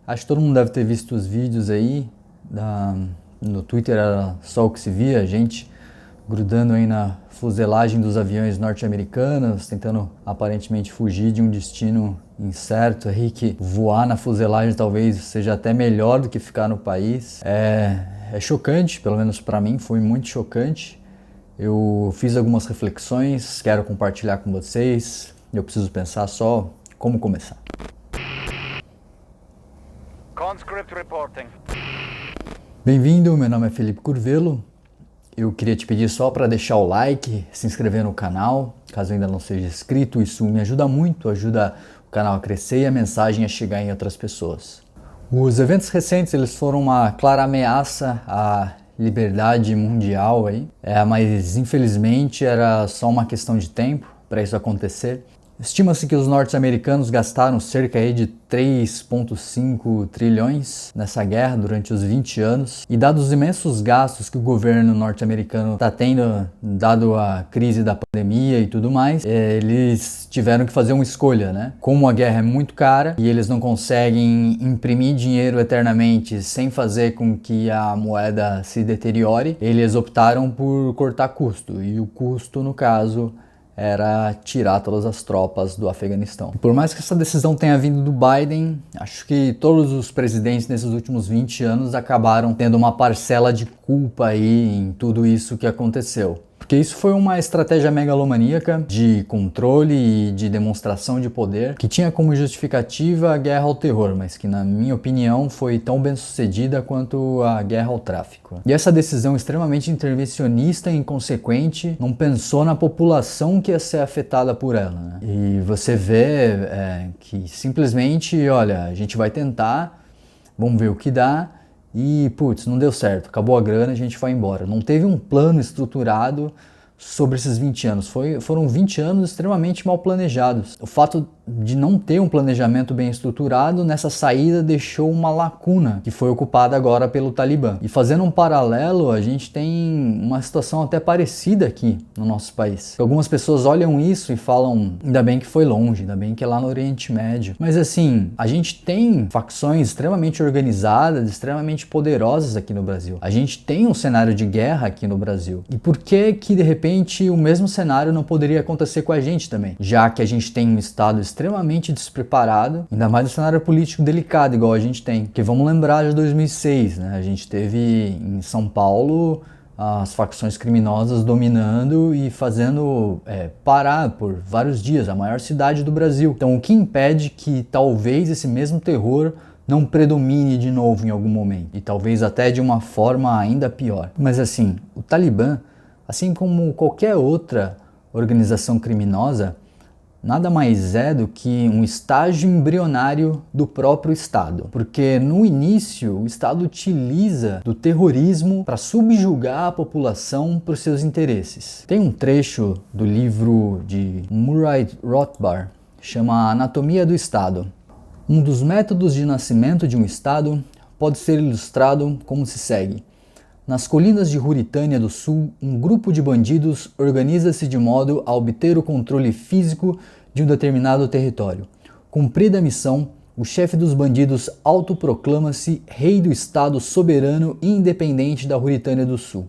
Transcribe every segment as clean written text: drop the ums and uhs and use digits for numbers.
Acho que todo mundo deve ter visto os vídeos aí. No Twitter era só o que se via, gente grudando aí na fuselagem dos aviões norte-americanos, tentando aparentemente fugir de um destino incerto aí, que voar na fuselagem talvez seja até melhor do que ficar no país. É chocante, pelo menos para mim foi muito chocante. Eu fiz algumas reflexões, quero compartilhar com vocês. Eu preciso pensar só como começar. Conscript reporting. Bem-vindo, meu nome é Felipe Curvelo. Eu queria te pedir só para deixar o like, se inscrever no canal, caso ainda não seja inscrito. Isso me ajuda muito, ajuda o canal a crescer e a mensagem a chegar em outras pessoas. Os eventos recentes eles foram uma clara ameaça à liberdade mundial aí, mas infelizmente era só uma questão de tempo para isso acontecer. Estima-se que os norte-americanos gastaram cerca aí de 3,5 trilhões nessa guerra durante os 20 anos. E dados os imensos gastos que o governo norte-americano está tendo, dado a crise da pandemia e tudo mais, eles tiveram que fazer uma escolha, né? Como a guerra é muito cara e eles não conseguem imprimir dinheiro eternamente sem fazer com que a moeda se deteriore, eles optaram por cortar custo. E o custo, no caso, era tirar todas as tropas do Afeganistão. E por mais que essa decisão tenha vindo do Biden, acho que todos os presidentes nesses últimos 20 anos acabaram tendo uma parcela de culpa aí em tudo isso que aconteceu. Porque isso foi uma estratégia megalomaníaca de controle e de demonstração de poder que tinha como justificativa a guerra ao terror, mas que na minha opinião foi tão bem sucedida quanto a guerra ao tráfico. E essa decisão extremamente intervencionista e inconsequente não pensou na população que ia ser afetada por ela, né? E você vê que simplesmente, olha, a gente vai tentar, vamos ver o que dá. E, putz, não deu certo, acabou a grana, a gente vai embora. Não teve um plano estruturado sobre esses 20 anos. Foram 20 anos extremamente mal planejados. O fato de não ter um planejamento bem estruturado nessa saída deixou uma lacuna que foi ocupada agora pelo Talibã. E fazendo um paralelo, a gente tem uma situação até parecida aqui no nosso país. Algumas pessoas olham isso e falam, ainda bem que foi longe, ainda bem que é lá no Oriente Médio. Mas assim, a gente tem facções extremamente organizadas, extremamente poderosas aqui no Brasil. A gente tem um cenário de guerra aqui no Brasil. E por que o repente o mesmo cenário não poderia acontecer com a gente também? Já que a gente tem um estado extremamente despreparado, ainda mais um cenário político delicado igual a gente tem. Porque vamos lembrar de 2006, né? A gente teve em São Paulo as facções criminosas dominando e fazendo parar por vários dias a maior cidade do Brasil. Então o que impede que talvez esse mesmo terror não predomine de novo em algum momento? E talvez até de uma forma ainda pior. Mas assim, o Talibã, assim como qualquer outra organização criminosa, nada mais é do que um estágio embrionário do próprio Estado. Porque no início o Estado utiliza do terrorismo para subjugar a população para os seus interesses. Tem um trecho do livro de Murray Rothbard, chama Anatomia do Estado. Um dos métodos de nascimento de um Estado pode ser ilustrado como se segue. Nas colinas de Ruritânia do Sul, um grupo de bandidos organiza-se de modo a obter o controle físico de um determinado território. Cumprida a missão, o chefe dos bandidos autoproclama-se rei do estado soberano e independente da Ruritânia do Sul.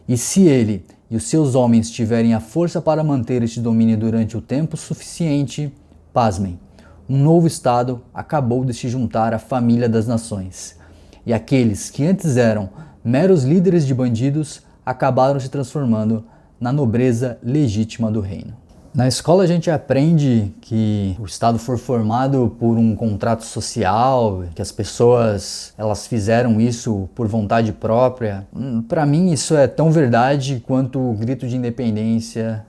E se ele e os seus homens tiverem a força para manter este domínio durante o tempo suficiente, pasmem, um novo estado acabou de se juntar à família das nações. E aqueles que antes eram meros líderes de bandidos acabaram se transformando na nobreza legítima do reino. Na escola a gente aprende que o Estado foi formado por um contrato social, que as pessoas elas fizeram isso por vontade própria. Para mim isso é tão verdade quanto o grito de independência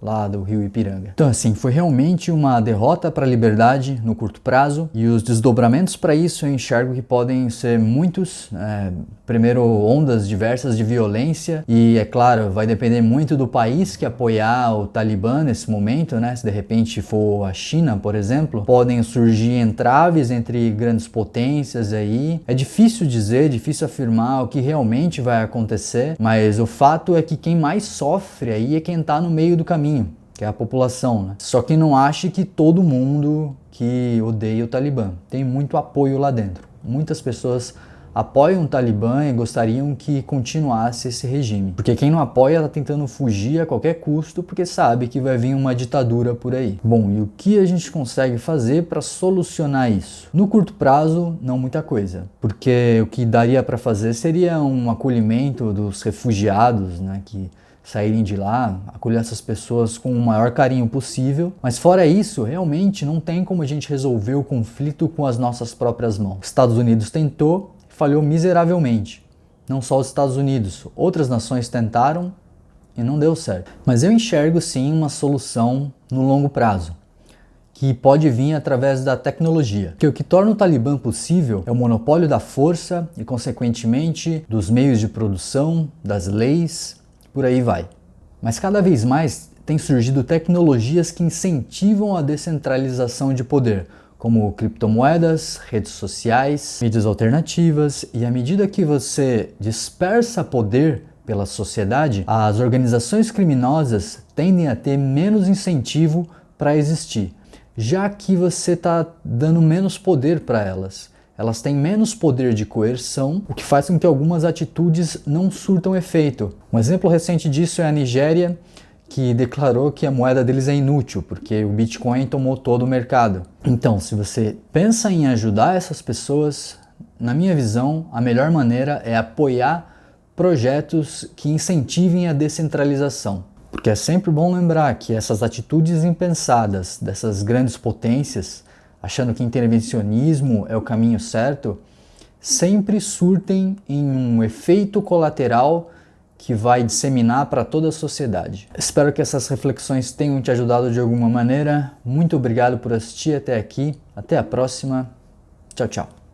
lá do Rio Ipiranga. Então assim, foi realmente uma derrota para a liberdade no curto prazo e os desdobramentos para isso eu enxergo que podem ser muitos. Primeiro, ondas diversas de violência e, é claro, vai depender muito do país que apoiar o Talibã nesse momento, né? Se de repente for a China, por exemplo, podem surgir entraves entre grandes potências aí. É difícil dizer, difícil afirmar o que realmente vai acontecer, mas o fato é que quem mais sofre aí é quem está no meio do caminho, que é a população, né? Só que não ache que todo mundo que odeia o Talibã. Tem muito apoio lá dentro. Muitas pessoas apoiam o Talibã e gostariam que continuasse esse regime. Porque quem não apoia está tentando fugir a qualquer custo porque sabe que vai vir uma ditadura por aí. Bom, e o que a gente consegue fazer para solucionar isso? No curto prazo, não muita coisa. Porque o que daria para fazer seria um acolhimento dos refugiados, né, que saírem de lá, acolher essas pessoas com o maior carinho possível. Mas fora isso, realmente não tem como a gente resolver o conflito com as nossas próprias mãos. Os Estados Unidos tentou, falhou miseravelmente. Não só os Estados Unidos, outras nações tentaram e não deu certo. Mas eu enxergo sim uma solução no longo prazo, que pode vir através da tecnologia. Porque o que torna o Talibã possível é o monopólio da força e, consequentemente, dos meios de produção, das leis, por aí vai. Mas cada vez mais tem surgido tecnologias que incentivam a descentralização de poder, como criptomoedas, redes sociais, mídias alternativas, e à medida que você dispersa poder pela sociedade, as organizações criminosas tendem a ter menos incentivo para existir, já que você está dando menos poder para elas. Elas têm menos poder de coerção, o que faz com que algumas atitudes não surtam efeito. Um exemplo recente disso é a Nigéria, que declarou que a moeda deles é inútil, porque o Bitcoin tomou todo o mercado. Então, se você pensa em ajudar essas pessoas, na minha visão, a melhor maneira é apoiar projetos que incentivem a descentralização. Porque é sempre bom lembrar que essas atitudes impensadas dessas grandes potências, achando que intervencionismo é o caminho certo, sempre surtem em um efeito colateral que vai disseminar para toda a sociedade. Espero que essas reflexões tenham te ajudado de alguma maneira. Muito obrigado por assistir até aqui. Até a próxima. Tchau, tchau.